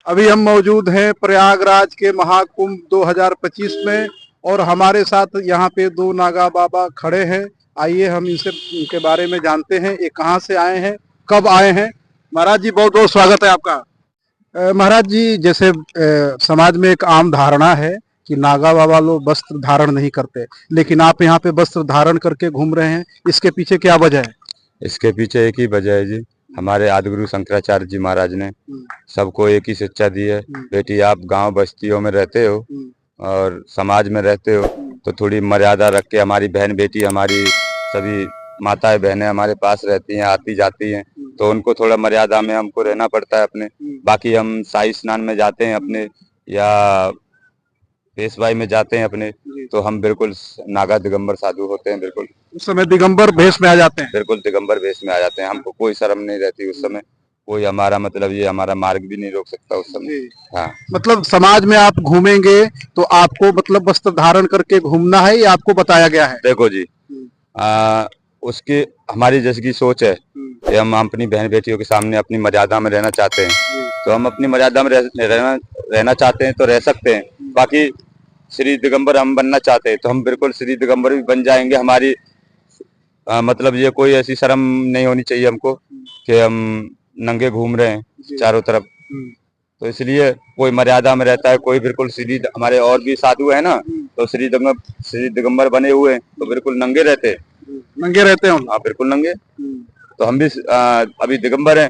अभी हम मौजूद हैं प्रयागराज के महाकुंभ 2025 में और हमारे साथ यहाँ पे दो नागा बाबा खड़े हैं। आइए हम इनसे इनके बारे में जानते हैं, ये कहाँ से आए हैं, कब आए हैं। महाराज जी बहुत बहुत स्वागत है आपका। महाराज जी, जैसे समाज में एक आम धारणा है कि नागा बाबा लोग वस्त्र धारण नहीं करते, लेकिन आप यहाँ पे वस्त्र धारण करके घूम रहे हैं, इसके पीछे क्या वजह है? इसके पीछे एक ही वजह है जी, हमारे आदिगुरु शंकराचार्य जी महाराज ने सबको एक ही शिक्षा दी है। बेटी, आप गांव बस्तियों में रहते हो और समाज में रहते हो तो थोड़ी मर्यादा रख के, हमारी बहन बेटी, हमारी सभी माताएं बहनें हमारे पास रहती हैं, आती जाती हैं, तो उनको थोड़ा मर्यादा में हमको रहना पड़ता है अपने। बाकी हम शाही स्नान में जाते हैं अपने, या पेशवाई में जाते हैं अपने, तो हम बिल्कुल नागा दिगंबर साधु होते हैं। बिल्कुल उस समय दिगंबर भेष में आ जाते हैं। बिल्कुल दिगंबर वेश में आ जाते हैं। हमको कोई शर्म नहीं रहती उस समय, कोई हमारा मतलब ये हमारा मार्ग भी नहीं रोक सकता उस समय। हाँ, मतलब समाज में आप घूमेंगे तो आपको मतलब वस्त्र धारण करके घूमना है, या आपको बताया गया है? देखो जी, उसकी हमारी जैसे की सोच है कि हम अपनी बहन बेटियों के सामने अपनी मर्यादा में रहना चाहते हैं, तो हम अपनी मर्यादा में रहना चाहते हैं तो रह सकते हैं। बाकी श्री दिगंबर हम बनना चाहते हैं तो हम बिल्कुल श्री दिगंबर भी बन जाएंगे। हमारी मतलब ये कोई ऐसी शर्म नहीं होनी चाहिए हमको कि हम नंगे घूम रहे हैं चारों तरफ। तो इसलिए कोई मर्यादा में रहता है, कोई बिल्कुल श्री, हमारे और भी साधु है ना, तो श्री दिगंबर बने हुए हैं तो बिल्कुल नंगे रहते हैं। नंगे रहते हैं? हाँ बिल्कुल नंगे। तो हम भी अभी दिगंबर हैं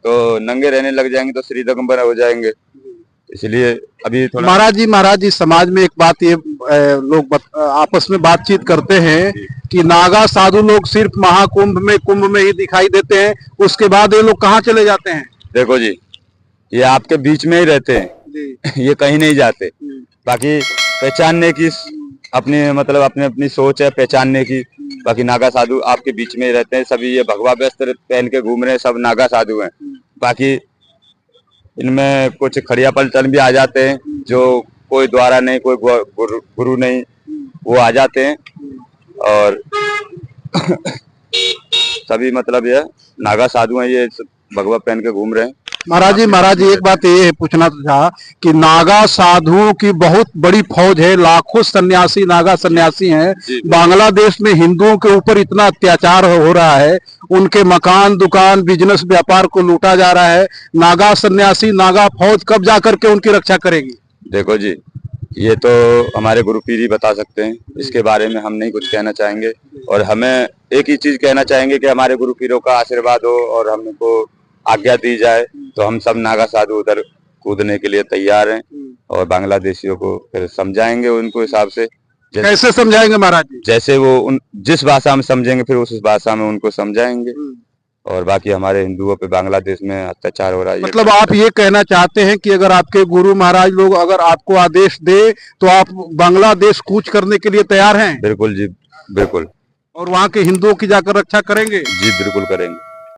तो नंगे रहने लग जाएंगे तो श्री दिगंबर हो जाएंगे। इसलिए अभी थोड़ा महाराज जी समाज में एक बात ये लोग आपस में बातचीत करते हैं कि नागा साधु लोग सिर्फ महाकुंभ में, कुंभ में ही दिखाई देते हैं, उसके बाद ये लोग कहाँ चले जाते हैं? देखो जी, ये आपके बीच में ही रहते हैं ये कहीं नहीं जाते। बाकी पहचानने की अपनी मतलब अपनी सोच है पहचानने की। बाकी नागा साधु आपके बीच में ही रहते हैं सभी। ये भगवा वस्त्र पहन के घूम रहे हैं, सब नागा साधु हैं। बाकी इनमें कुछ खड़िया पलटन भी आ जाते हैं, जो कोई द्वारा नहीं, कोई गुरु नहीं, वो आ जाते हैं और सभी मतलब ये नागा साधु हैं, ये भगवा पहन के घूम रहे हैं। महाराज जी एक बात ये पूछना था कि नागा साधुओं की बहुत बड़ी फौज है, लाखों सन्यासी नागा सन्यासी हैं। बांग्लादेश में हिंदुओं के ऊपर इतना अत्याचार हो रहा है, उनके मकान, दुकान, बिजनेस, व्यापार को लूटा जा रहा है। नागा सन्यासी, नागा फौज कब जाकर के उनकी रक्षा करेगी? देखो जी, ये तो हमारे गुरु पीर ही बता सकते हैं, इसके बारे में हम नहीं कुछ कहना चाहेंगे। और हमें एक ही चीज कहना चाहेंगे कि हमारे गुरु पीरों का आशीर्वाद हो और हमको आज्ञा दी जाए तो हम सब नागा साधु उधर कूदने के लिए तैयार हैं और बांग्लादेशियों को फिर समझाएंगे उनको हिसाब से। कैसे समझाएंगे महाराज जी? जैसे वो जिस भाषा में समझेंगे फिर उस भाषा में उनको समझाएंगे। और बाकी हमारे हिंदुओं पे बांग्लादेश में अत्याचार हो रहा है। मतलब आप ये कहना चाहते हैं कि अगर आपके गुरु महाराज लोग अगर आपको आदेश दे तो आप बांग्लादेश कूच करने के लिए तैयार हैं? बिल्कुल जी, बिल्कुल। और वहाँ के हिंदुओं की जाकर रक्षा करेंगे? जी बिल्कुल करेंगे।